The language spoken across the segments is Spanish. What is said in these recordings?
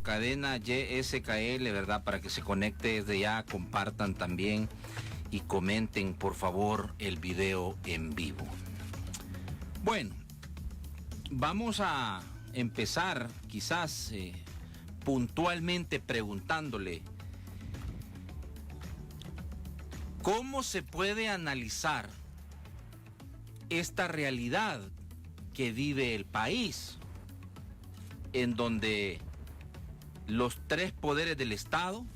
Cadena YSKL, ¿verdad? Para que se conecte desde ya, compartan también y comenten, por favor, el video en vivo. Bueno, vamos a empezar quizás puntualmente preguntándole ¿cómo se puede analizar esta realidad que vive el país, en donde los tres poderes del Estado,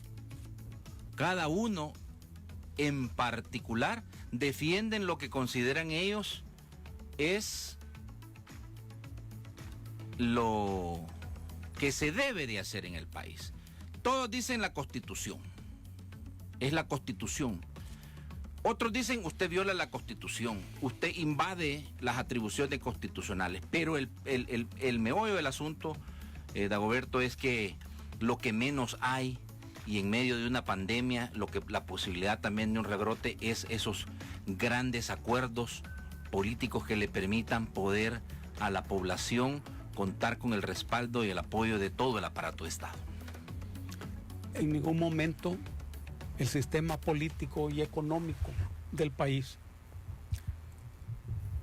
cada uno en particular, defienden lo que consideran ellos es lo que se debe de hacer en el país? Todos dicen la Constitución, es la Constitución. Otros dicen usted viola la Constitución, usted invade las atribuciones constitucionales, pero el meollo del asunto, Dagoberto, es que lo que menos hay, y en medio de una pandemia, la posibilidad también de un rebrote, es esos grandes acuerdos políticos que le permitan poder a la población contar con el respaldo y el apoyo de todo el aparato de Estado. En ningún momento el sistema político y económico del país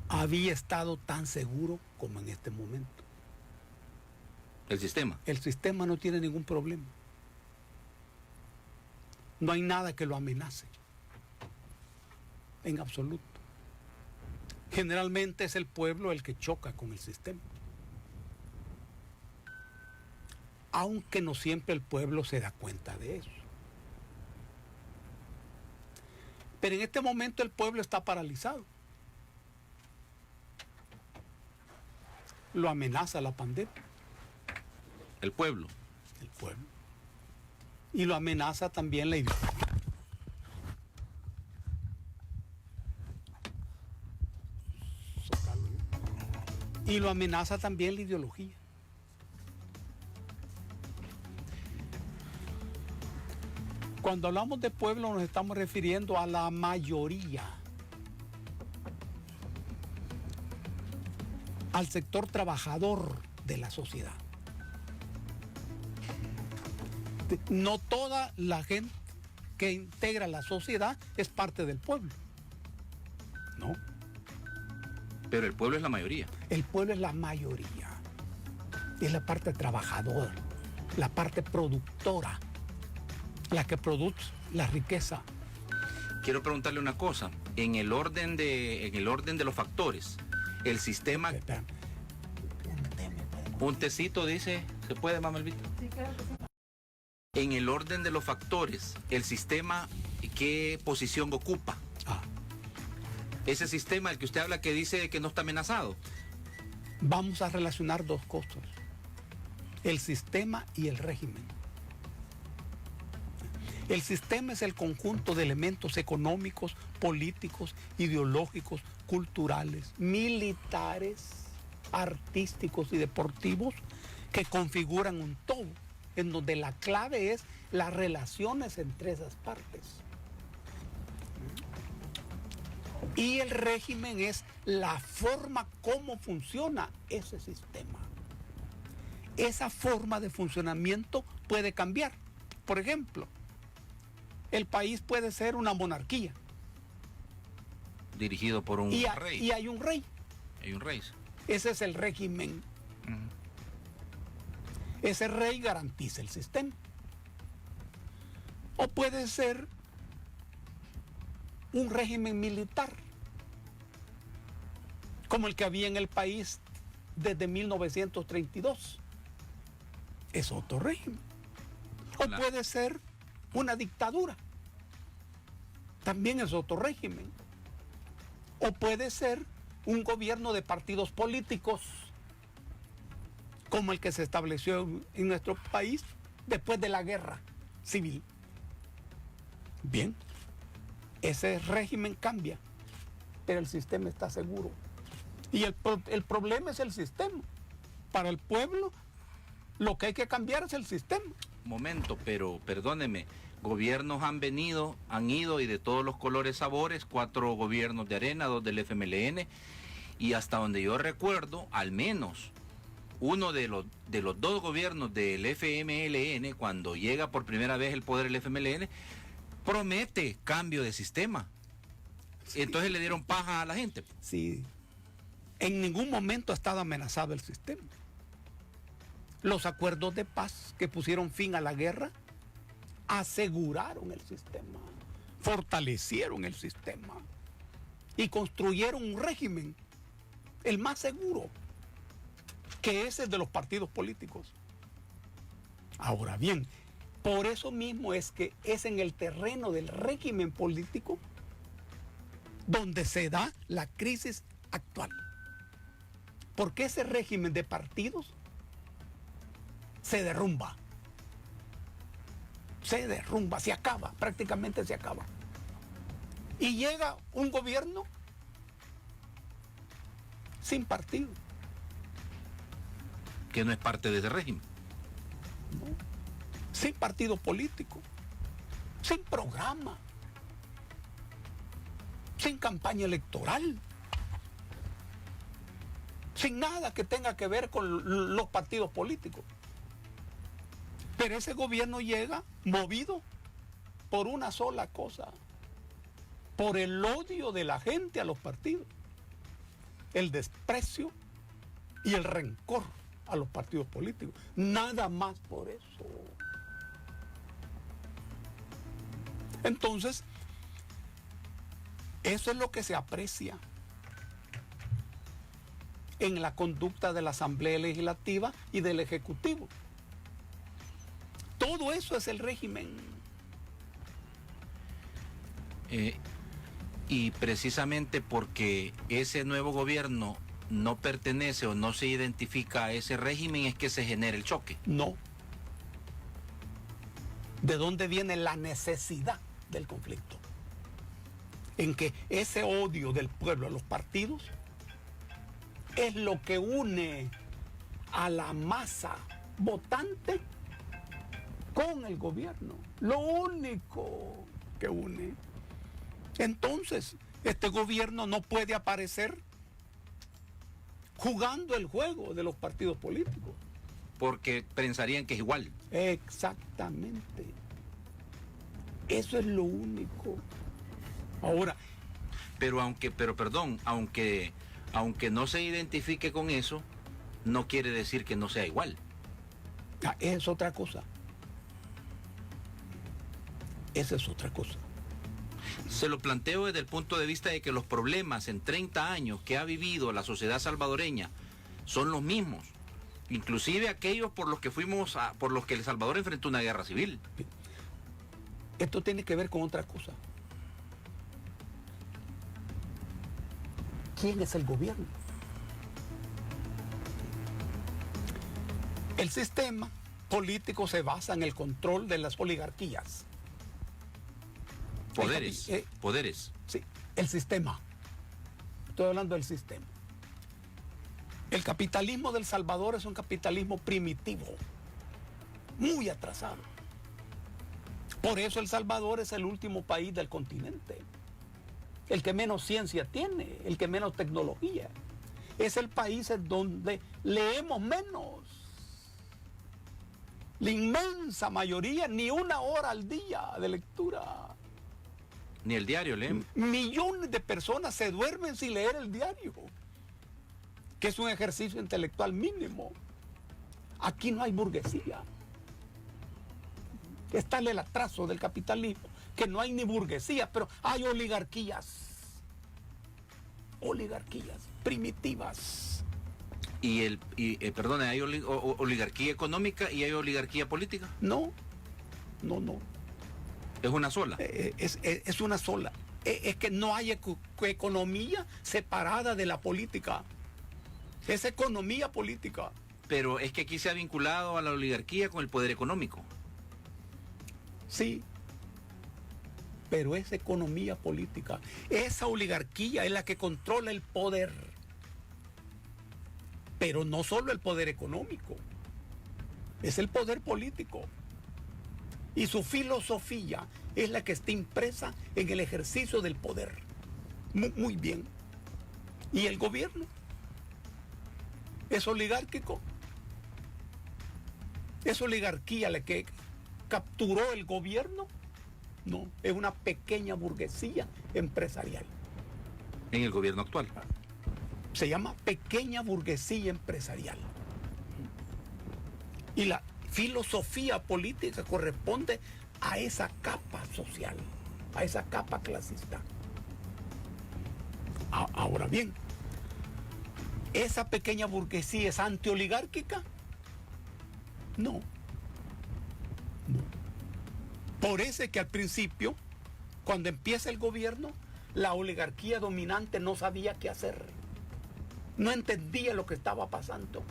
había estado tan seguro como en este momento. ¿El sistema? El sistema no tiene ningún problema. No hay nada que lo amenace. En absoluto. Generalmente es el pueblo el que choca con el sistema. Aunque no siempre el pueblo se da cuenta de eso. Pero en este momento el pueblo está paralizado. Lo amenaza la pandemia. ¿El pueblo? El pueblo. Y lo amenaza también la ideología. Y lo amenaza también la ideología. Cuando hablamos de pueblo nos estamos refiriendo a la mayoría, al sector trabajador de la sociedad. No toda la gente que integra la sociedad es parte del pueblo. No. Pero el pueblo es la mayoría. El pueblo es la mayoría. Es la parte trabajadora, la parte productora, la que produce la riqueza. Quiero preguntarle una cosa. En el orden de los factores, el sistema... Espera. Un tecito, dice, ¿se puede, mamá Elvita? Sí, claro que sí. En el orden de los factores, el sistema, ¿qué posición ocupa? Ese sistema, el que usted habla, que dice que no está amenazado. Vamos a relacionar dos cosas: el sistema y el régimen. El sistema es el conjunto de elementos económicos, políticos, ideológicos, culturales, militares, artísticos y deportivos que configuran un todo, en donde la clave es las relaciones entre esas partes. Y el régimen es la forma como funciona ese sistema. Esa forma de funcionamiento puede cambiar. Por ejemplo, el país puede ser una monarquía. Dirigido por un rey. Y hay un rey. Hay un rey. Ese es el régimen. Ese rey garantiza el sistema. O puede ser un régimen militar, como el que había en el país desde 1932. Es otro régimen. O puede ser una dictadura. También es otro régimen. O puede ser un gobierno de partidos políticos, como el que se estableció en nuestro país después de la guerra civil. Bien, ese régimen cambia, pero el sistema está seguro. Y el problema es el sistema. Para el pueblo, lo que hay que cambiar es el sistema. Momento, pero perdóneme, gobiernos han ido y de todos los colores, sabores, 4 gobiernos de Arena, 2 del FMLN, y hasta donde yo recuerdo, al menos uno de los dos gobiernos del FMLN, cuando llega por primera vez el poder el FMLN, promete cambio de sistema. Sí. Entonces le dieron paja a la gente. Sí. En ningún momento ha estado amenazado el sistema. Los acuerdos de paz que pusieron fin a la guerra aseguraron el sistema, fortalecieron el sistema y construyeron un régimen, el más seguro, que es el de los partidos políticos. Ahora bien, por eso mismo es que es en el terreno del régimen político donde se da la crisis actual. Porque ese régimen de partidos se derrumba, se acaba, prácticamente se acaba. Y llega un gobierno sin partido. Que no es parte de ese régimen. No, sin partido político, sin programa, sin campaña electoral, sin nada que tenga que ver con los partidos políticos. Pero ese gobierno llega movido por una sola cosa, por el odio de la gente a los partidos, el desprecio y el rencor a los partidos políticos. Nada más por eso. Entonces, eso es lo que se aprecia en la conducta de la Asamblea Legislativa y del Ejecutivo. Todo eso es el régimen. Y precisamente porque ese nuevo gobierno no pertenece o no se identifica a ese régimen es que se genera el choque. No. ¿De dónde viene la necesidad del conflicto? En que ese odio del pueblo a los partidos es lo que une a la masa votante con el gobierno. Lo único que une. Entonces, este gobierno no puede aparecer jugando el juego de los partidos políticos. Porque pensarían que es igual. Exactamente. Eso es lo único. Ahora. Aunque no se identifique con eso, no quiere decir que no sea igual. Es otra cosa. Esa es otra cosa. Se lo planteo desde el punto de vista de que los problemas en 30 años que ha vivido la sociedad salvadoreña son los mismos, inclusive aquellos por los que El Salvador enfrentó una guerra civil. Esto tiene que ver con otra cosa. ¿Quién es el gobierno? El sistema político se basa en el control de las oligarquías. Poderes. Sí, el sistema. Estoy hablando del sistema. El capitalismo del Salvador es un capitalismo primitivo, muy atrasado. Por eso El Salvador es el último país del continente. El que menos ciencia tiene, el que menos tecnología. Es el país en donde leemos menos. La inmensa mayoría, ni una hora al día de lectura. Ni el diario leen. Millones de personas se duermen sin leer el diario, que es un ejercicio intelectual mínimo. Aquí no hay burguesía. Está el atraso del capitalismo, que no hay ni burguesía, pero hay oligarquías. Oligarquías primitivas. Perdone, ¿hay oligarquía económica y hay oligarquía política? No. ¿Es una sola? Es una sola. Es que no hay economía separada de la política. Es economía política. Pero es que aquí se ha vinculado a la oligarquía con el poder económico. Sí, pero es economía política. Esa oligarquía es la que controla el poder. Pero no solo el poder económico, es el poder político. Y su filosofía es la que está impresa en el ejercicio del poder. Muy bien. ¿Y el gobierno? ¿Es oligárquico? ¿Es oligarquía la que capturó el gobierno? No, es una pequeña burguesía empresarial. En el gobierno actual. Se llama pequeña burguesía empresarial. Y la filosofía política corresponde a esa capa social, a esa capa clasista. Ahora bien, ¿esa pequeña burguesía es antioligárquica? No. No. Por eso es que al principio, cuando empieza el gobierno, la oligarquía dominante no sabía qué hacer. No entendía lo que estaba pasando.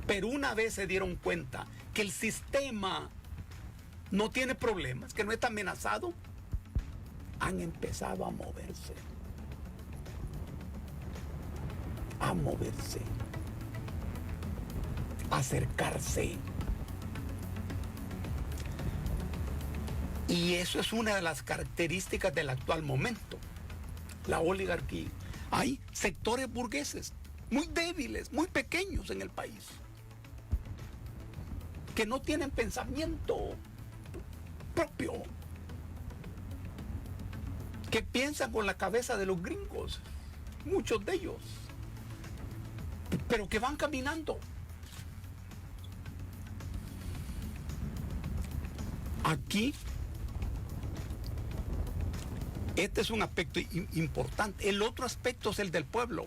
Pero una vez se dieron cuenta que el sistema no tiene problemas, que no está amenazado, han empezado a moverse. A moverse. A acercarse. Y eso es una de las características del actual momento, la oligarquía. Hay sectores burgueses muy débiles, muy pequeños en el país, que no tienen pensamiento propio, que piensan con la cabeza de los gringos, muchos de ellos, pero que van caminando. Aquí, este es un aspecto importante. El otro aspecto es el del pueblo.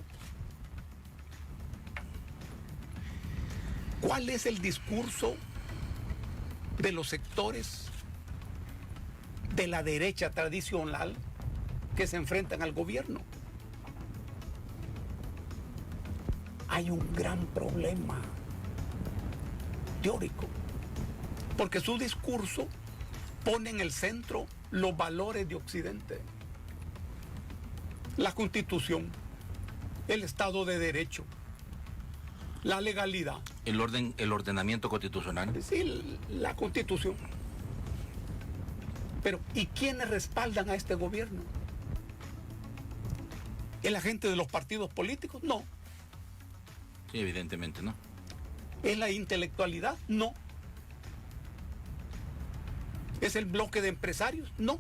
¿Cuál es el discurso de los sectores de la derecha tradicional que se enfrentan al gobierno? Hay un gran problema teórico, porque su discurso pone en el centro los valores de Occidente, la Constitución, el Estado de Derecho, la legalidad. El ordenamiento constitucional. Sí, la Constitución. Pero, ¿y quiénes respaldan a este gobierno? ¿Es la gente de los partidos políticos? No. Sí, evidentemente no. ¿Es la intelectualidad? No. ¿Es el bloque de empresarios? No.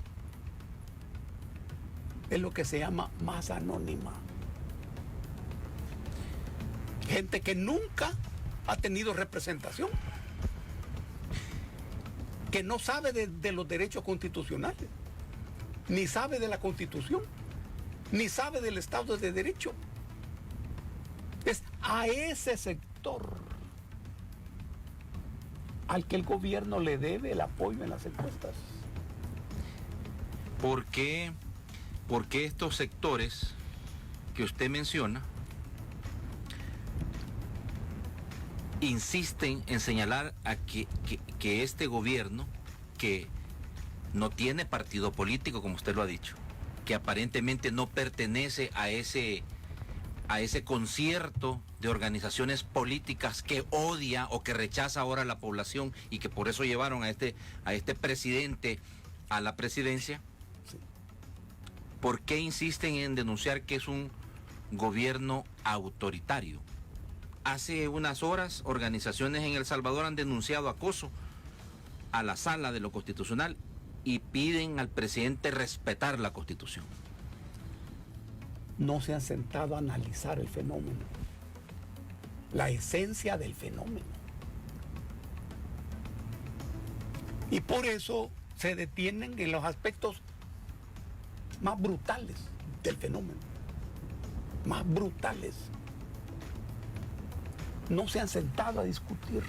Es lo que se llama masa anónima. Gente que nunca ha tenido representación, que no sabe de los derechos constitucionales, ni sabe de la Constitución, ni sabe del Estado de Derecho. Es a ese sector al que el gobierno le debe el apoyo en las encuestas. ¿Por qué estos sectores que usted menciona insisten en señalar a que este gobierno, que no tiene partido político, como usted lo ha dicho, que aparentemente no pertenece a ese concierto de organizaciones políticas que odia o que rechaza ahora la población y que por eso llevaron a este presidente a la presidencia? ¿Por qué insisten en denunciar que es un gobierno autoritario? Hace unas horas, organizaciones en El Salvador han denunciado acoso a la Sala de lo Constitucional y piden al presidente respetar la Constitución. No se han sentado a analizar el fenómeno, la esencia del fenómeno. Y por eso se detienen en los aspectos más brutales del fenómeno, más brutales. No se han sentado a discutir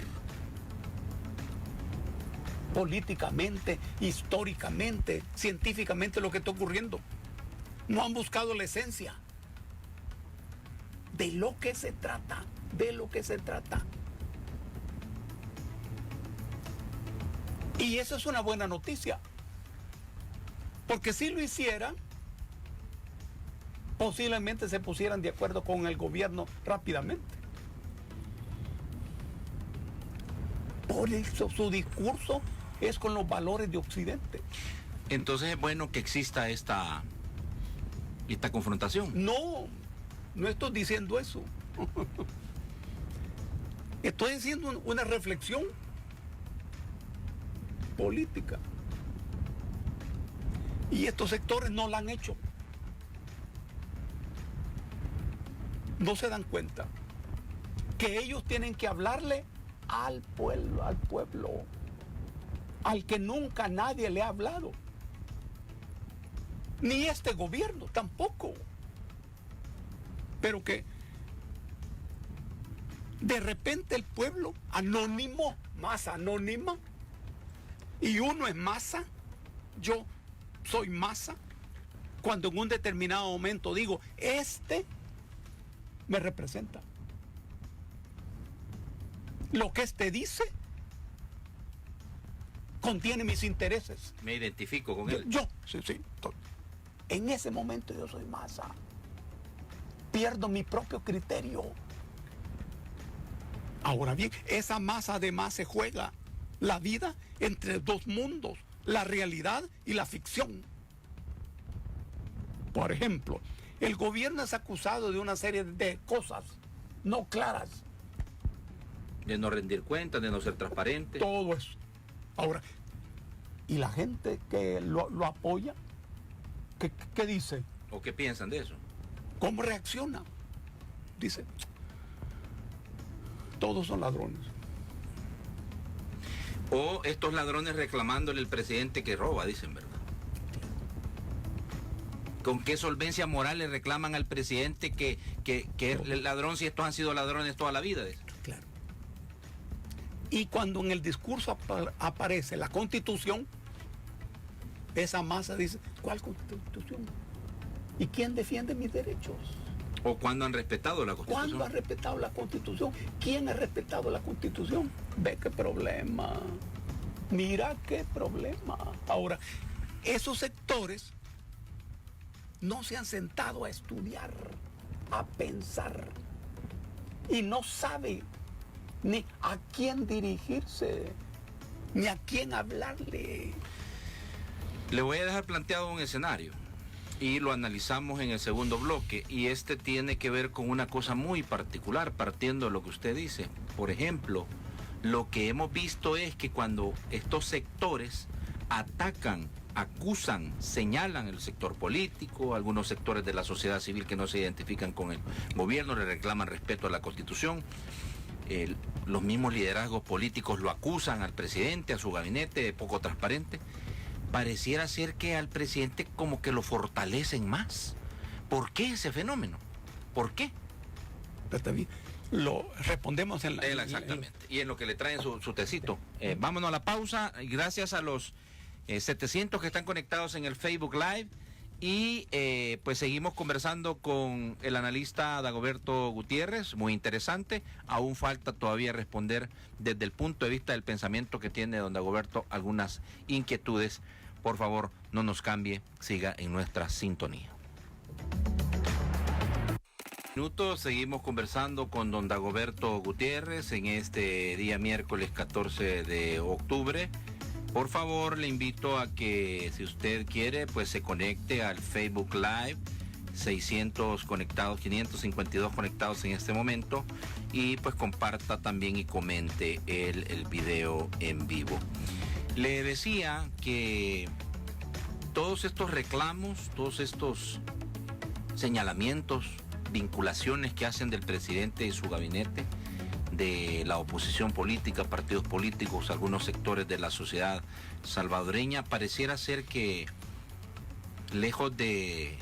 políticamente, históricamente, científicamente lo que está ocurriendo. No han buscado la esencia de lo que se trata, de lo que se trata. Y eso es una buena noticia, porque si lo hicieran, posiblemente se pusieran de acuerdo con el gobierno rápidamente. Por eso su discurso es con los valores de Occidente. Entonces es bueno que exista esta confrontación. No, no estoy diciendo eso. Estoy haciendo una reflexión política. Y estos sectores no la han hecho. No se dan cuenta que ellos tienen que hablarle al pueblo, al que nunca nadie le ha hablado. Ni este gobierno tampoco. Pero que de repente el pueblo anónimo, masa anónima, y uno es masa, yo soy masa, cuando en un determinado momento digo, este me representa. Lo que este dice contiene mis intereses. Me identifico con él. Sí. En ese momento yo soy masa. Pierdo mi propio criterio. Ahora bien, esa masa además se juega la vida entre dos mundos, la realidad y la ficción. Por ejemplo, el gobierno es acusado de una serie de cosas no claras. De no rendir cuentas, de no ser transparente. Todo eso. Ahora, ¿y la gente que lo apoya? ¿Qué dice? ¿O qué piensan de eso? ¿Cómo reacciona? Dice, todos son ladrones. O estos ladrones reclamándole al presidente que roba, dicen, ¿verdad? ¿Con qué solvencia moral le reclaman al presidente que es el ladrón si estos han sido ladrones toda la vida? Dicen. Claro. Y cuando en el discurso aparece la Constitución, esa masa dice, ¿cuál Constitución? ¿Y quién defiende mis derechos? ¿O cuándo han respetado la Constitución? ¿Cuándo han respetado la Constitución? ¿Quién ha respetado la Constitución? Ve qué problema. Mira qué problema. Ahora, esos sectores no se han sentado a estudiar, a pensar, y no saben ni a quién dirigirse, ni a quién hablarle. Le voy a dejar planteado un escenario y lo analizamos en el segundo bloque, y este tiene que ver con una cosa muy particular, partiendo de lo que usted dice. Por ejemplo, lo que hemos visto es que cuando estos sectores atacan, acusan, señalan el sector político, algunos sectores de la sociedad civil que no se identifican con el gobierno, le reclaman respeto a la Constitución, los mismos liderazgos políticos lo acusan al presidente, a su gabinete de poco transparente, pareciera ser que al presidente como que lo fortalecen más. ¿Por qué ese fenómeno? ¿Por qué? Está bien. Lo respondemos en la... Exactamente. Y en lo que le traen su tecito. Vámonos a la pausa. Gracias a los 700 que están conectados en el Facebook Live. Y pues seguimos conversando con el analista Dagoberto Gutiérrez, muy interesante. Aún falta todavía responder desde el punto de vista del pensamiento que tiene don Dagoberto algunas inquietudes. Por favor, no nos cambie, siga en nuestra sintonía. Seguimos conversando con don Dagoberto Gutiérrez en este día miércoles 14 de octubre. Por favor, le invito a que, si usted quiere, pues se conecte al Facebook Live, 600 conectados, 552 conectados en este momento, y pues comparta también y comente el video en vivo. Le decía que todos estos reclamos, todos estos señalamientos, vinculaciones que hacen del presidente y su gabinete, de la oposición política, partidos políticos, algunos sectores de la sociedad salvadoreña, pareciera ser que lejos de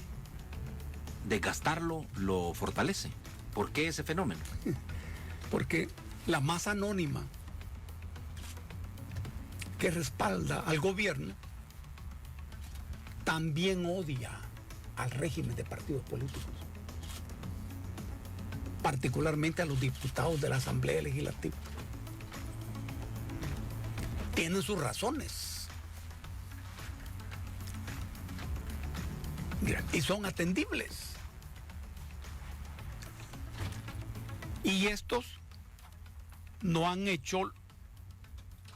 gastarlo, lo fortalece. ¿Por qué ese fenómeno? Porque la masa anónima que respalda al gobierno también odia al régimen de partidos políticos, particularmente a los diputados de la Asamblea Legislativa. Tienen sus razones. Mira, y son atendibles. Y estos no han hecho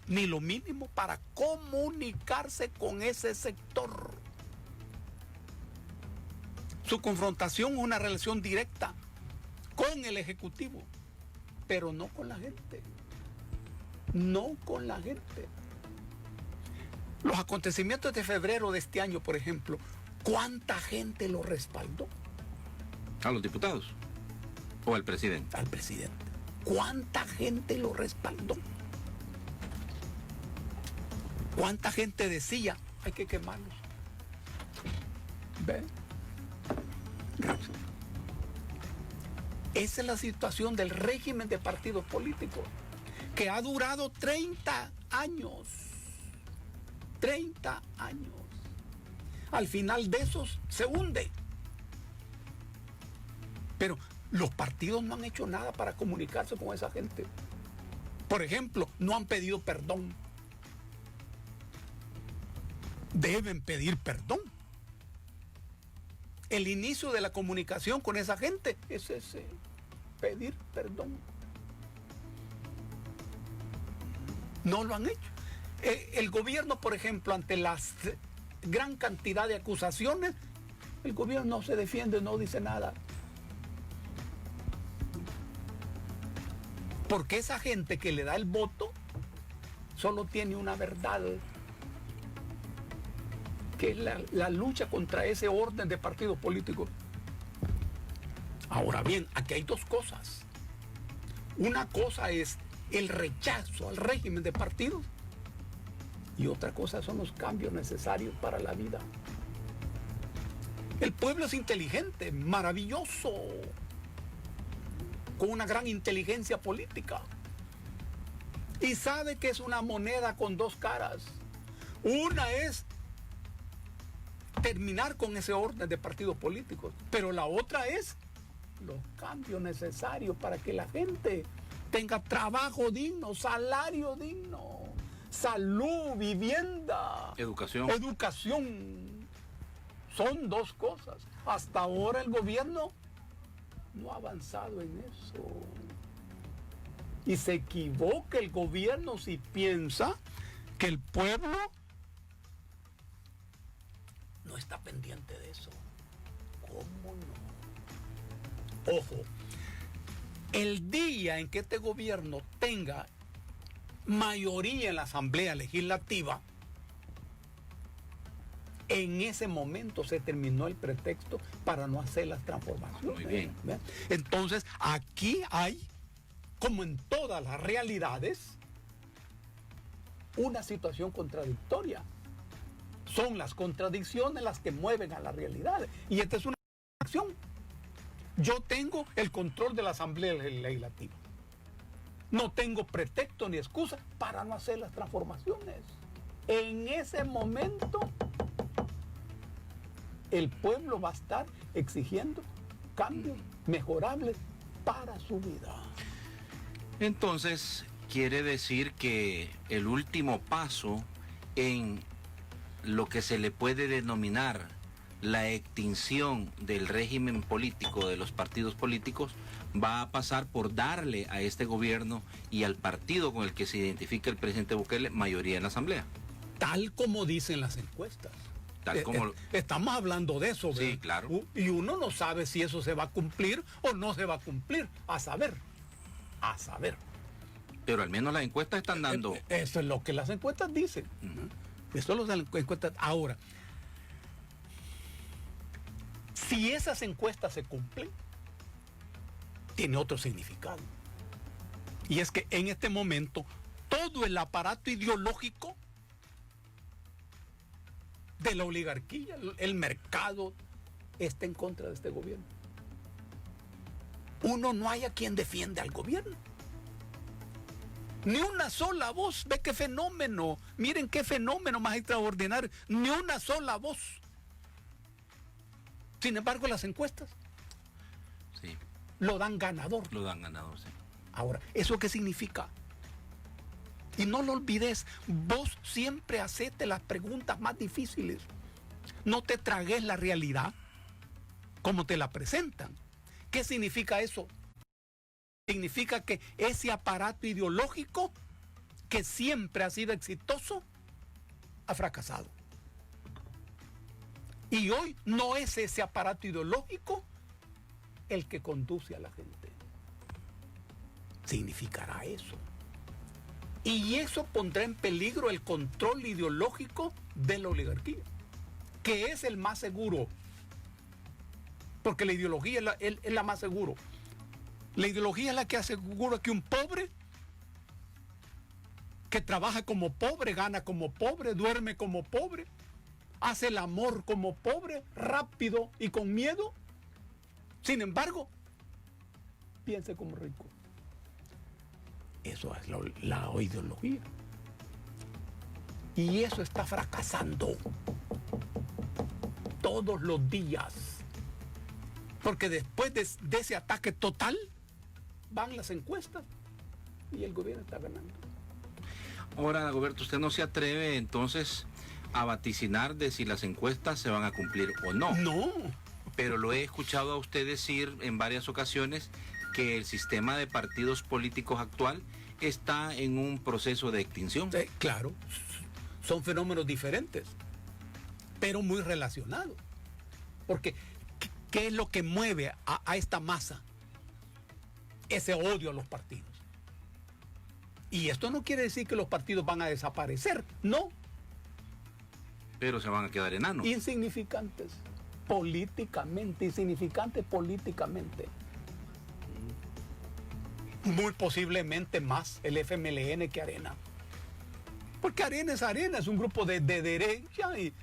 ni lo mínimo para comunicarse con ese sector. Su confrontación es una relación directa con el Ejecutivo. pero no con la gente. No con la gente. Los acontecimientos de febrero de este año, por ejemplo, ¿cuánta gente lo respaldó? ¿A los diputados? ¿O al presidente? Al presidente. ¿Cuánta gente lo respaldó? ¿Cuánta gente decía, hay que quemarlos? ¿Ven? Esa es la situación del régimen de partidos políticos, que ha durado 30 años. 30 años. Al final de esos se hunde. Pero los partidos no han hecho nada para comunicarse con esa gente. Por ejemplo, no han pedido perdón. Deben pedir perdón. El inicio de la comunicación con esa gente es ese, pedir perdón. No lo han hecho. El gobierno, por ejemplo, ante la gran cantidad de acusaciones, el gobierno no se defiende, no dice nada. Porque esa gente que le da el voto solo tiene una verdad, que es la lucha contra ese orden de partidos políticos. Ahora bien, aquí hay dos cosas. Una cosa es el rechazo al régimen de partidos y otra cosa son los cambios necesarios para la vida. El pueblo es inteligente, maravilloso, con una gran inteligencia política, y sabe que es una moneda con dos caras. Una es terminar con ese orden de partidos políticos, pero la otra es los cambios necesarios para que la gente tenga trabajo digno, salario digno, salud, vivienda, educación. Son dos cosas. Hasta ahora el gobierno no ha avanzado en eso. Y se equivoca el gobierno si piensa que el pueblo no está pendiente de eso. ¿Cómo no? Ojo, el día en que este gobierno tenga mayoría en la Asamblea Legislativa, en ese momento se terminó el pretexto para no hacer las transformaciones. Muy bien. ¿Ven? Entonces, aquí hay, como en todas las realidades, una situación contradictoria. Son las contradicciones las que mueven a la realidad. Y esta es una acción. Yo tengo el control de la Asamblea Legislativa. No tengo pretexto ni excusa para no hacer las transformaciones. En ese momento, el pueblo va a estar exigiendo cambios mejorables para su vida. Entonces, quiere decir que el último paso en lo que se le puede denominar la extinción del régimen político, de los partidos políticos, va a pasar por darle a este gobierno y al partido con el que se identifica el presidente Bukele mayoría en la Asamblea. Tal como dicen las encuestas. Tal como... Estamos hablando de eso, ¿verdad? Sí, claro. Y uno no sabe si eso se va a cumplir o no se va a cumplir. A saber. A saber. Pero al menos las encuestas están dando... Eso es lo que las encuestas dicen. Eso es lo que las encuestas... Ahora, si esas encuestas se cumplen, tiene otro significado. Y es que en este momento todo el aparato ideológico de la oligarquía, el mercado, está en contra de este gobierno. No hay a quien defienda al gobierno. Ni una sola voz. Ve qué fenómeno. Miren qué fenómeno más extraordinario. Ni una sola voz. Sin embargo, las encuestas Sí, lo dan ganador. lo dan ganador, sí. Ahora, ¿eso qué significa? Y no lo olvides, vos siempre hacete las preguntas más difíciles. No te tragues la realidad como te la presentan. ¿Qué significa eso? Significa que ese aparato ideológico que siempre ha sido exitoso ha fracasado. Y hoy no es ese aparato ideológico el que conduce a la gente. significará eso. Y eso pondrá en peligro el control ideológico de la oligarquía, que es el más seguro. Porque la ideología es la más seguro. La ideología es la que asegura que un pobre, que trabaja como pobre, gana como pobre, duerme como pobre, hace el amor como pobre, rápido y con miedo, sin embargo, piense como rico. Eso es la ideología. Y eso está fracasando todos los días. Porque después de ese ataque total, van las encuestas y el gobierno está ganando. Ahora, Dagoberto, usted no se atreve entonces a vaticinar de si las encuestas se van a cumplir o no. No. Pero lo he escuchado a usted decir en varias ocasiones que el sistema de partidos políticos actual está en un proceso de extinción. Claro, son fenómenos diferentes, pero muy relacionados. Porque, ¿qué es lo que mueve a esta masa? Ese odio a los partidos. Y esto no quiere decir que los partidos van a desaparecer, no. Pero se van a quedar enanos. Insignificantes políticamente, insignificantes políticamente. Muy posiblemente más el FMLN que Arena. Porque Arena, es un grupo de derecha y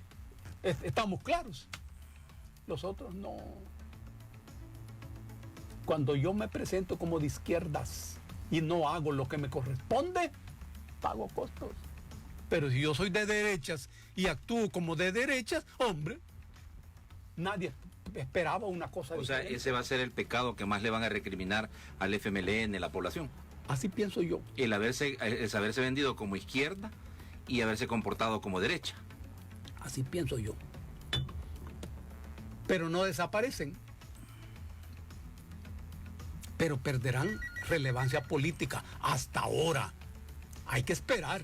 estamos claros. Los otros no. Cuando yo me presento como de izquierdas y no hago lo que me corresponde, pago costos. Pero si yo soy de derechas y actúo como de derechas, hombre, nadie esperaba una cosa diferente. O sea, ese va a ser el pecado que más le van a recriminar al FMLN, la población. Así pienso yo. El haberse vendido como izquierda y haberse comportado como derecha. Así pienso yo. Pero no desaparecen. Pero perderán relevancia política hasta ahora. Hay que esperar.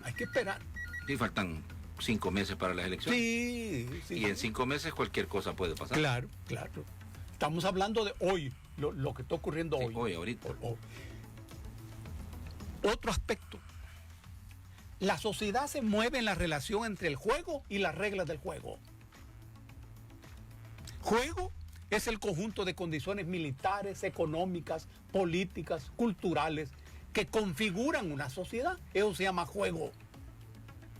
Hay que esperar. Y faltan 5 meses para las elecciones. Sí. Y en 5 meses cualquier cosa puede pasar. Claro. Estamos hablando de hoy, lo que está ocurriendo hoy. Hoy, ahorita. Otro aspecto. La sociedad se mueve en la relación entre el juego y las reglas del juego. Juego es el conjunto de condiciones militares, económicas, políticas, culturales que configuran una sociedad. Eso se llama juego.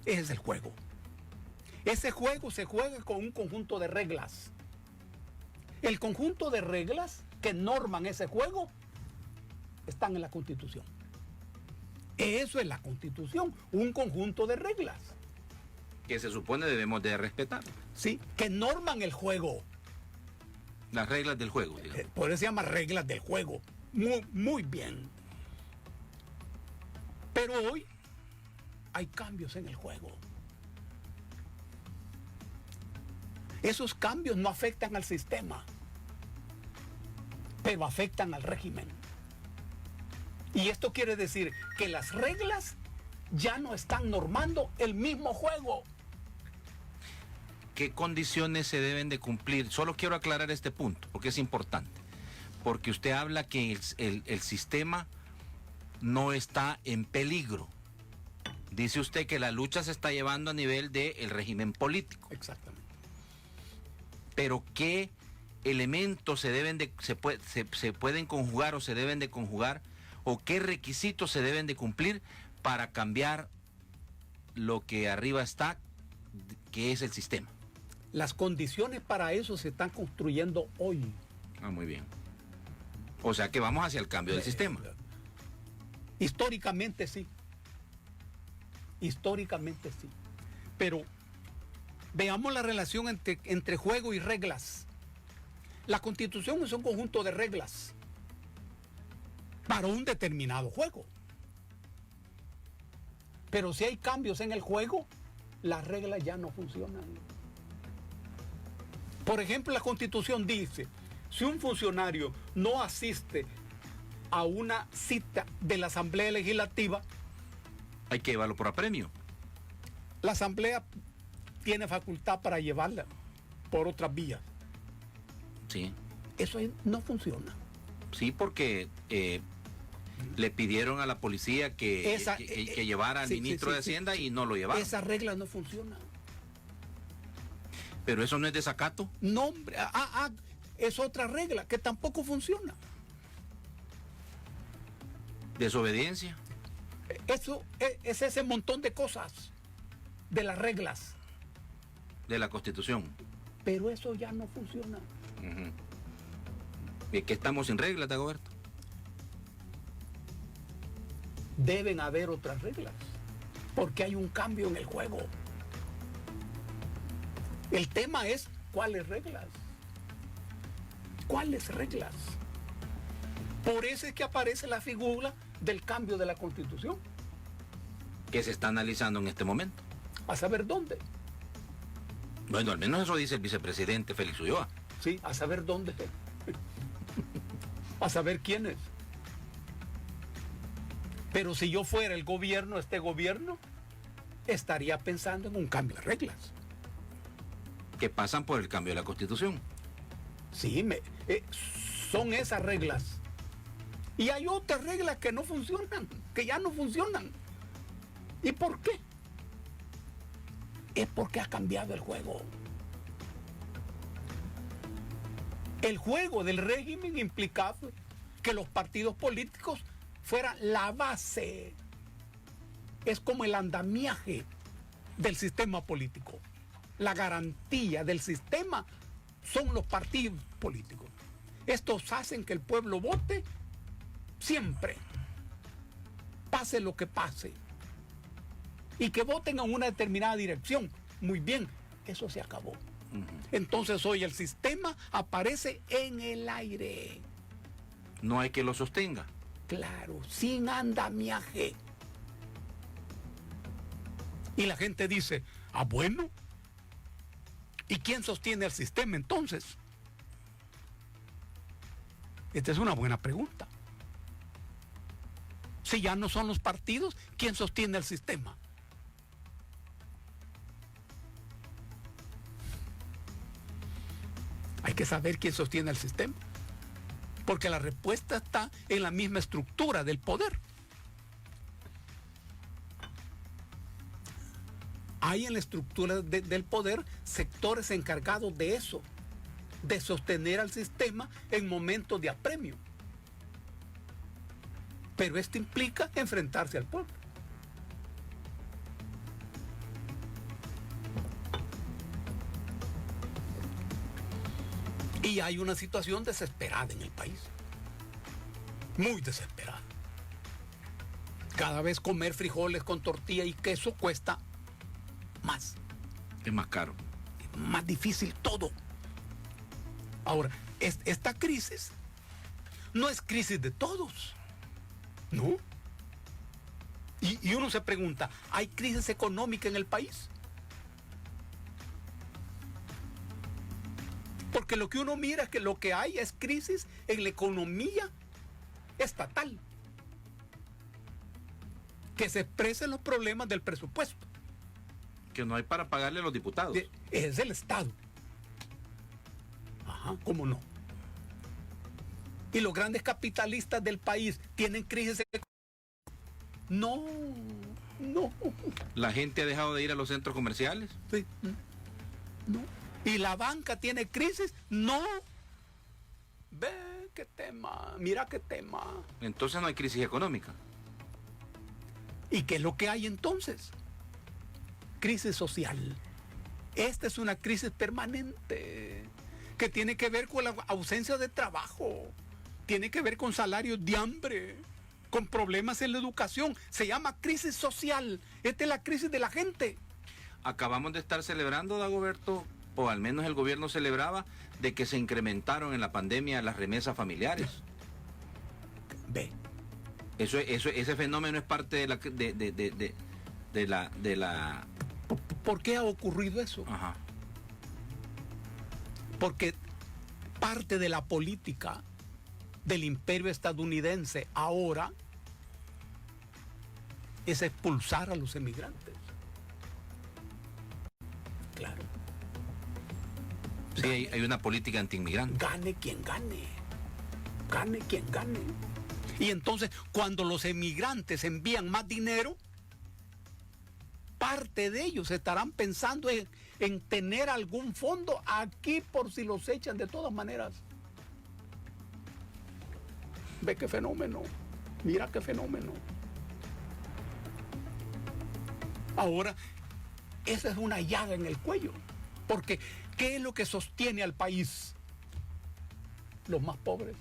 Ese es el juego. Ese juego se juega con un conjunto de reglas. El conjunto de reglas que norman ese juego están en la Constitución. Eso es la Constitución, un conjunto de reglas. Que se supone debemos de respetar. Sí, que norman el juego. Las reglas del juego, digamos. Por eso se llama reglas del juego. Muy bien. Pero hoy hay cambios en el juego. Esos cambios no afectan al sistema, pero afectan al régimen. Y esto quiere decir que las reglas ya no están normando el mismo juego. ¿Qué condiciones se deben de cumplir? Solo quiero aclarar este punto, porque es importante. Porque usted habla que el sistema no está en peligro. Dice usted que la lucha se está llevando a nivel del régimen político. Exactamente. Pero ¿qué elementos se pueden conjugar o se deben de conjugar? ¿O qué requisitos se deben de cumplir para cambiar lo que arriba está, que es el sistema? Las condiciones para eso se están construyendo hoy. Ah, muy bien. O sea que vamos hacia el cambio del sistema. Históricamente sí. Históricamente sí. Pero veamos la relación entre juego y reglas. La Constitución es un conjunto de reglas para un determinado juego. Pero si hay cambios en el juego, las reglas ya no funcionan. Por ejemplo, la Constitución dice, si un funcionario no asiste a una cita de la Asamblea Legislativa, hay que llevarlo por apremio. La Asamblea tiene facultad para llevarla por otras vías. Sí. Eso no funciona. Sí, porque Le pidieron a la policía que llevara al ministro de Hacienda y no lo llevaron. Esa regla no funciona. Pero eso no es desacato. No, hombre, es otra regla que tampoco funciona. Desobediencia. Eso es ese montón de cosas, de las reglas. De la Constitución. Pero eso ya no funciona. ¿Y que estamos sin reglas, Dagoberto? Deben haber otras reglas, porque hay un cambio en el juego. El tema es, ¿cuáles reglas? ¿Cuáles reglas? Por eso es que aparece la figura del cambio de la Constitución. Que se está analizando en este momento. A saber dónde. Bueno, al menos eso dice el vicepresidente Félix Ulloa. Sí, a saber dónde. A saber quiénes. Pero si yo fuera el gobierno, este gobierno estaría pensando en un cambio de reglas. Que pasan por el cambio de la Constitución. Sí, son esas reglas. Y hay otras reglas que no funcionan, que ya no funcionan. ¿Y por qué? Es porque ha cambiado el juego. El juego del régimen implicaba que los partidos políticos fueran la base. Es como el andamiaje del sistema político. La garantía del sistema son los partidos políticos. Estos hacen que el pueblo vote siempre, pase lo que pase, y que voten en una determinada dirección. Muy bien, eso se acabó. Entonces hoy el sistema aparece en el aire. No hay que lo sostenga. Claro, sin andamiaje. Y la gente dice, bueno, ¿y quién sostiene el sistema entonces? Esta es una buena pregunta. Si ya no son los partidos, ¿quién sostiene el sistema? Hay que saber quién sostiene el sistema, porque la respuesta está en la misma estructura del poder. Hay en la estructura del poder sectores encargados de eso, de sostener al sistema en momentos de apremio. Pero esto implica enfrentarse al pueblo. Y hay una situación desesperada en el país. Muy desesperada. Cada vez comer frijoles con tortilla y queso cuesta más. Es más caro. Es más difícil todo. Ahora, esta crisis no es crisis de todos. ¿No? Y uno se pregunta, ¿hay crisis económica en el país? Porque lo que uno mira es que lo que hay es crisis en la economía estatal, que se expresan los problemas del presupuesto. Que no hay para pagarle a los diputados. Es el Estado. Ajá, ¿cómo no? Y los grandes capitalistas del país tienen crisis económica. No. ¿La gente ha dejado de ir a los centros comerciales? Sí. No. ¿Y la banca tiene crisis? No. Ve qué tema, mira qué tema. Entonces no hay crisis económica. ¿Y qué es lo que hay entonces? Crisis social. Esta es una crisis permanente que tiene que ver con la ausencia de trabajo, tiene que ver con salarios de hambre, con problemas en la educación. Se llama crisis social. Esta es la crisis de la gente. Acabamos de estar celebrando, Dagoberto, o al menos el gobierno celebraba, de que se incrementaron en la pandemia las remesas familiares. Ve. Ese fenómeno es parte de la... ¿Por qué ha ocurrido eso? Ajá. Porque parte de la política del imperio estadounidense ahora es expulsar a los emigrantes. Claro. Sí, hay una política anti-inmigrante. Gane quien gane. Gane quien gane. Y entonces, cuando los emigrantes envían más dinero, parte de ellos estarán pensando en tener algún fondo aquí por si los echan de todas maneras. Ve qué fenómeno. Mira qué fenómeno. Ahora, esa es una llaga en el cuello. Porque, ¿qué es lo que sostiene al país? Los más pobres.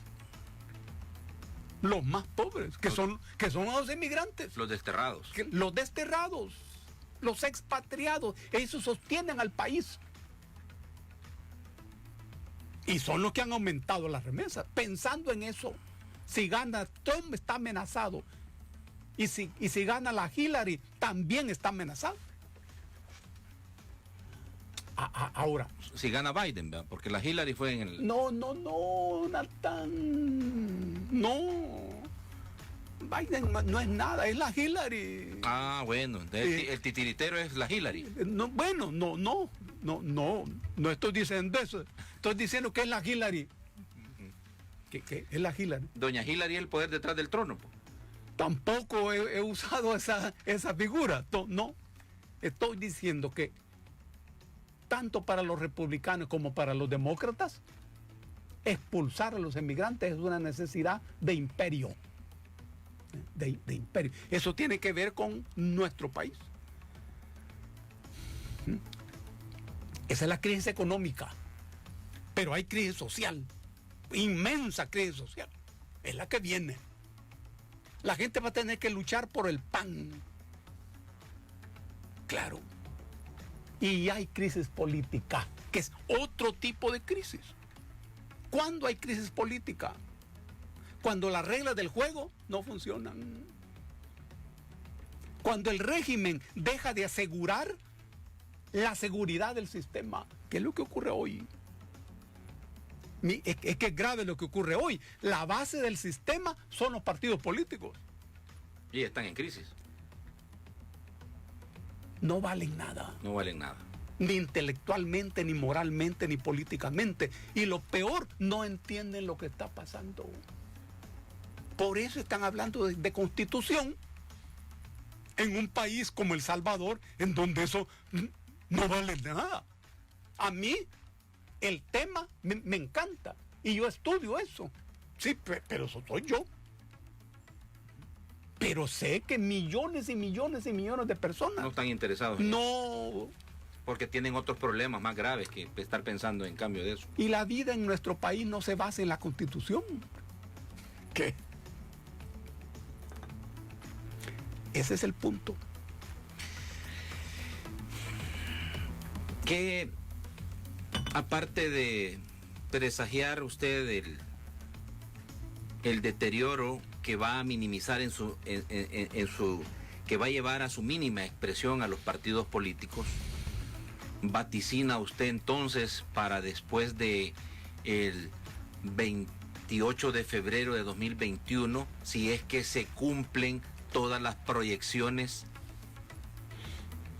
Los más pobres, que son los emigrantes. Los desterrados. Los desterrados, los expatriados, esos sostienen al país. Y son los que han aumentado las remesas. Pensando en eso, si gana Trump está amenazado. Y si gana la Hillary, también está amenazado. Ahora. Si gana Biden, ¿verdad? Porque la Hillary fue en el... No, Natán. No. Biden no es nada, es la Hillary. Ah, bueno, el titiritero es la Hillary. No, bueno, no estoy diciendo eso. Estoy diciendo que es la Hillary. Que es la Hillary. Doña Hillary es el poder detrás del trono, pues. Tampoco he usado esa figura. No. Estoy diciendo que tanto para los republicanos como para los demócratas, expulsar a los emigrantes es una necesidad de imperio. De imperio. Eso tiene que ver con nuestro país. Esa es la crisis económica. Pero hay crisis social. Inmensa crisis social. Es la que viene. La gente va a tener que luchar por el pan. Claro. Y hay crisis política, que es otro tipo de crisis. ¿Cuándo hay crisis política? Cuando las reglas del juego no funcionan. Cuando el régimen deja de asegurar la seguridad del sistema. ¿Qué es lo que ocurre hoy? Es que es grave lo que ocurre hoy. La base del sistema son los partidos políticos. Y están en crisis. No valen nada. No valen nada. Ni intelectualmente, ni moralmente, ni políticamente. Y lo peor, no entienden lo que está pasando. Por eso están hablando de constitución en un país como El Salvador, en donde eso no vale nada. A mí el tema me encanta y yo estudio eso. Sí, pero eso soy yo. Pero sé que millones y millones y millones de personas no están interesados. No. Porque tienen otros problemas más graves que estar pensando en cambio de eso. Y la vida en nuestro país no se basa en la Constitución. ¿Qué? Ese es el punto. Que aparte de presagiar usted el deterioro que va a minimizar que va a llevar a su mínima expresión a los partidos políticos, vaticina usted entonces para después de el 28 de febrero de 2021, si es que se cumplen todas las proyecciones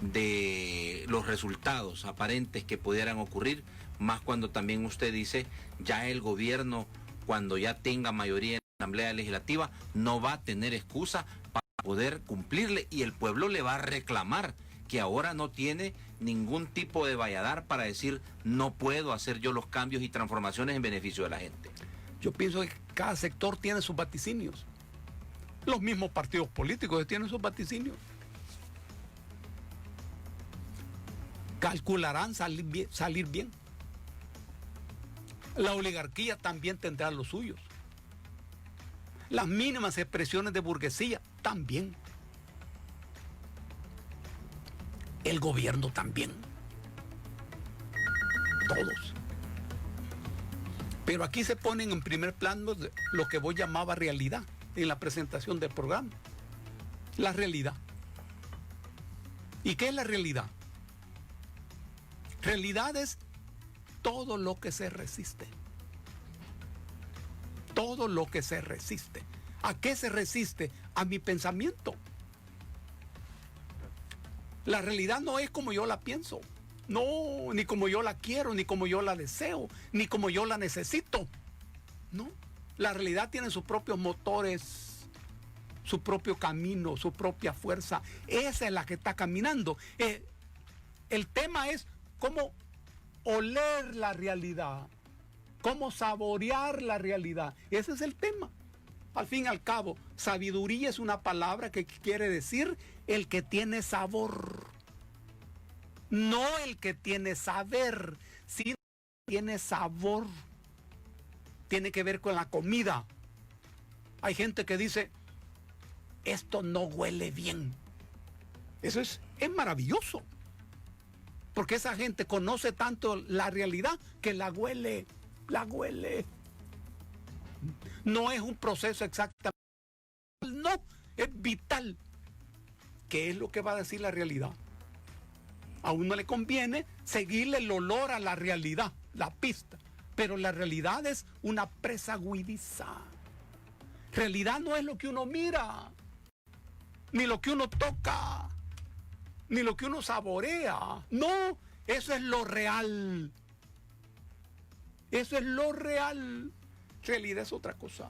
de los resultados aparentes que pudieran ocurrir, más cuando también usted dice, ya el gobierno, cuando ya tenga mayoría en la Asamblea Legislativa, no va a tener excusa para poder cumplirle y el pueblo le va a reclamar que ahora no tiene ningún tipo de valladar para decir, no puedo hacer yo los cambios y transformaciones en beneficio de la gente. Yo pienso que cada sector tiene sus vaticinios. Los mismos partidos políticos tienen sus vaticinios. Calcularán salir bien. La oligarquía también tendrá los suyos. Las mínimas expresiones de burguesía también. El gobierno también. Todos. Pero aquí se ponen en primer plano lo que vos llamaba realidad en la presentación del programa. La realidad. ¿Y qué es la realidad? Realidad es todo lo que se resiste. Todo lo que se resiste. ¿A qué se resiste? A mi pensamiento. La realidad no es como yo la pienso. No, ni como yo la quiero, ni como yo la deseo, ni como yo la necesito. No. La realidad tiene sus propios motores, su propio camino, su propia fuerza. Esa es la que está caminando. El tema es cómo oler la realidad, cómo saborear la realidad. Ese es el tema. Al fin y al cabo, sabiduría es una palabra que quiere decir el que tiene sabor. No el que tiene saber, sino el que tiene sabor. Tiene que ver con la comida. Hay gente que dice, esto no huele bien. Eso es maravilloso. Porque esa gente conoce tanto la realidad que la huele. No es un proceso exactamente. No, es vital. ¿Qué es lo que va a decir la realidad? A uno le conviene seguirle el olor a la realidad, la pista. Pero la realidad es una presa huidiza. Realidad no es lo que uno mira, ni lo que uno toca, ni lo que uno saborea. No, eso es lo real. Eso es lo real. Realidad es otra cosa.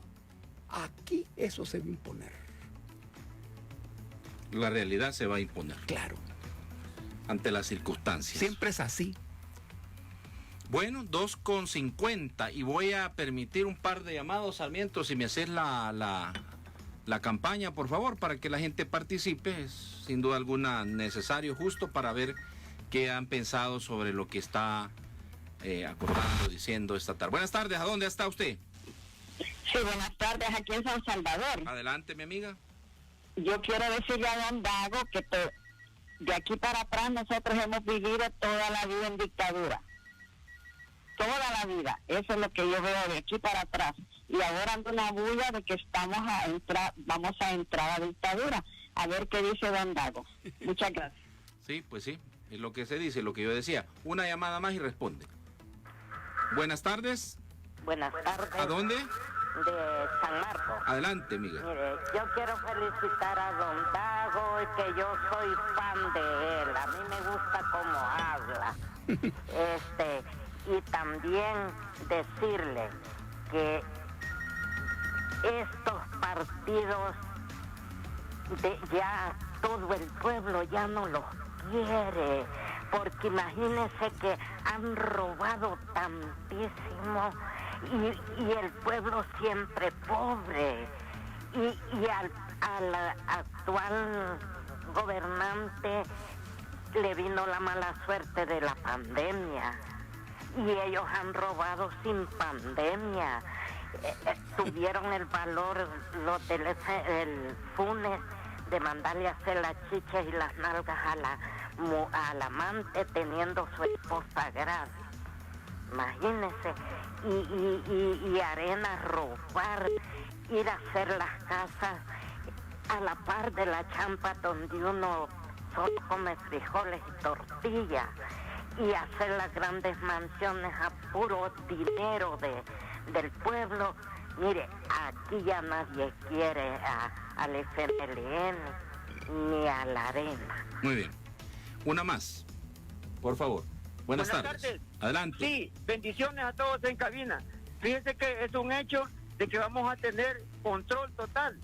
Aquí eso se va a imponer. La realidad se va a imponer. Claro. Ante las circunstancias. Siempre es así. Bueno, 2:50 y voy a permitir un par de llamados, Sarmiento, si me haces la campaña, por favor, para que la gente participe. Es sin duda alguna necesario, justo para ver qué han pensado sobre lo que está acordando, diciendo esta tarde. Buenas tardes, ¿a dónde está usted? Sí, buenas tardes, aquí en San Salvador. Adelante, mi amiga. Yo quiero decirle a don Dago que de aquí para atrás nosotros hemos vivido toda la vida en dictadura. Toda la vida. Eso es lo que yo veo de aquí para atrás. Y ahora anda una bulla de que vamos a entrar a dictadura. A ver qué dice don Dago. Muchas gracias. Sí, pues sí, es lo que se dice, lo que yo decía. Una llamada más y responde. Buenas tardes. Buenas tardes. ¿A dónde? De San Marcos. Adelante, amiga. Mire, yo quiero felicitar a don Dago y que yo soy fan de él. A mí me gusta cómo habla. Y también decirle que estos partidos ya todo el pueblo ya no los quiere, porque imagínense que han robado tantísimo y el pueblo siempre pobre y al actual gobernante le vino la mala suerte de la pandemia y ellos han robado sin pandemia. Tuvieron el valor los del Funes de mandarle a hacer las chichas y las nalgas al amante teniendo su esposa grave. Imagínense, y Arena robar, ir a hacer las casas a la par de la champa donde uno solo come frijoles y tortillas, y hacer las grandes mansiones a puro dinero del pueblo. Mire, aquí ya nadie quiere al FMLN ni a la Arena. Muy bien. Una más, por favor. Buenas tardes. Adelante. Sí, bendiciones a todos en cabina. Fíjense que es un hecho de que vamos a tener control total.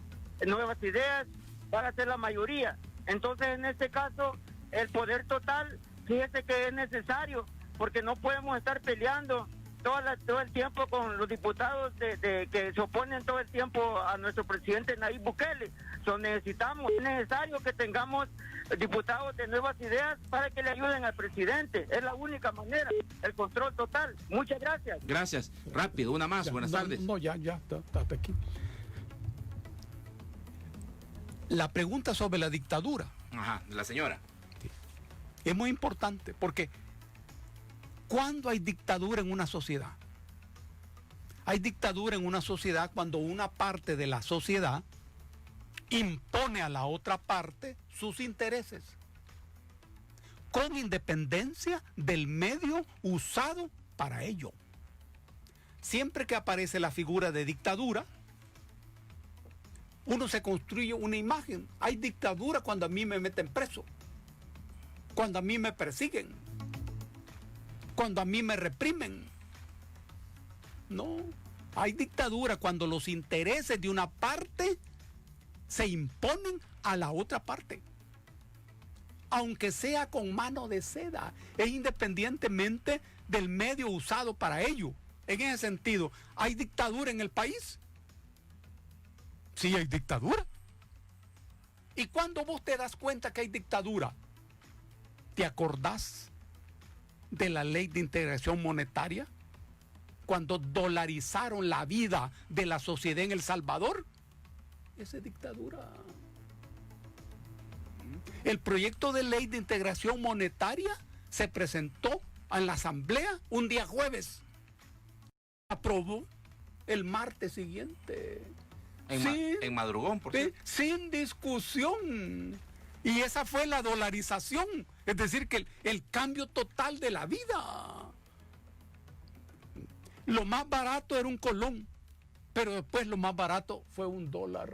Nuevas ideas van a ser la mayoría. Entonces, en este caso, el poder total, fíjense que es necesario, porque no podemos estar peleando todo el tiempo con los diputados que se oponen todo el tiempo a nuestro presidente Nayib Bukele. Es necesario que tengamos diputados de nuevas ideas para que le ayuden al presidente. Es la única manera, el control total. Muchas gracias. Gracias. Rápido, una más. Buenas tardes. No, ya, está aquí. La pregunta sobre la dictadura. Ajá, de la señora. Es muy importante porque ¿cuándo hay dictadura en una sociedad? Hay dictadura en una sociedad cuando una parte de la sociedad impone a la otra parte sus intereses, con independencia del medio usado para ello. Siempre que aparece la figura de dictadura, uno se construye una imagen. Hay dictadura cuando a mí me meten preso, cuando a mí me persiguen, cuando a mí me reprimen. No, Hay dictadura cuando los intereses de una parte se imponen a la otra parte. Aunque sea con mano de seda, es independientemente del medio usado para ello. En ese sentido, ¿hay dictadura en el país? Sí, hay dictadura. ¿Y cuando vos te das cuenta que hay dictadura? ¿Te acordás de la ley de integración monetaria? Cuando dolarizaron la vida de la sociedad en El Salvador. Esa es dictadura. El proyecto de ley de integración monetaria se presentó en la asamblea un día jueves. Aprobó el martes siguiente. En madrugón, por cierto. Sin discusión. Y esa fue la dolarización. Es decir, que el cambio total de la vida. Lo más barato era 1 colón. Pero después lo más barato fue $1,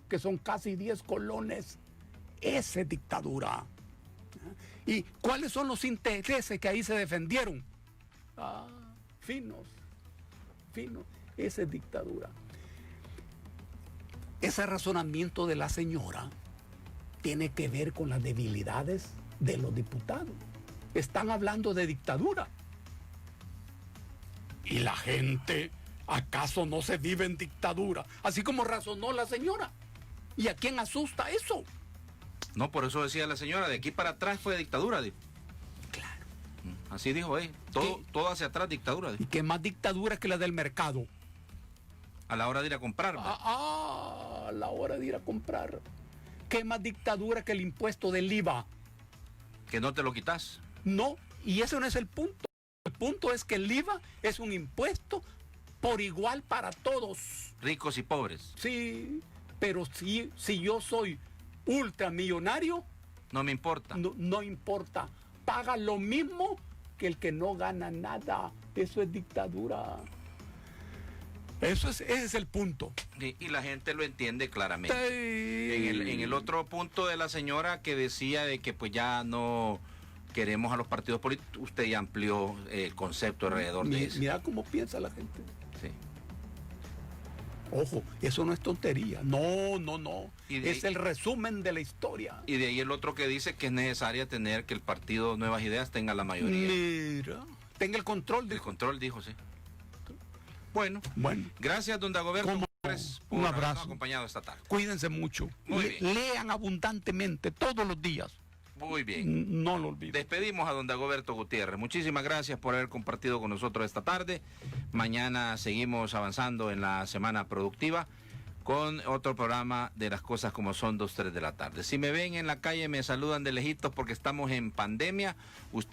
que son casi 10 colones. Esa es dictadura. ¿Y cuáles son los intereses que ahí se defendieron? Finos. Esa es dictadura. Ese razonamiento de la señora tiene que ver con las debilidades de los diputados. Están hablando de dictadura. ¿Y la gente acaso no se vive en dictadura? Así como razonó la señora. ¿Y a quién asusta eso? No, por eso decía la señora, de aquí para atrás fue dictadura. Dijo. Claro. Así dijo, todo hacia atrás dictadura. Dijo. ¿Y qué más dictadura que la del mercado? A la hora de ir a comprar. A la hora de ir a comprar. ¿Qué más dictadura que el impuesto del IVA? Que no te lo quitas. No, y eso no es el punto. El punto es que el IVA es un impuesto por igual para todos. Ricos y pobres. Sí, pero si yo soy ultramillonario, no me importa. No importa. Paga lo mismo que el que no gana nada. Eso es dictadura. Ese es el punto. Y la gente lo entiende claramente. Sí. En el otro punto de la señora que decía de que pues ya no queremos a los partidos políticos, usted ya amplió el concepto alrededor de eso. Mira cómo piensa la gente. Sí. Ojo, eso no es tontería. No. Es el resumen de la historia. Y de ahí el otro que dice que es necesaria tener que el partido Nuevas Ideas tenga la mayoría. Mira, tenga el control. El control, dijo, sí. Bueno, gracias, don Dagoberto, por un abrazo. habernos acompañado esta tarde. Cuídense mucho. Muy bien. Lean abundantemente todos los días. Muy bien. No lo olviden. Despedimos a don Dagoberto Gutiérrez. Muchísimas gracias por haber compartido con nosotros esta tarde. Mañana seguimos avanzando en la semana productiva con otro programa de Las Cosas Como Son, 2, 3 de la tarde. Si me ven en la calle, me saludan de lejitos porque estamos en pandemia. Usted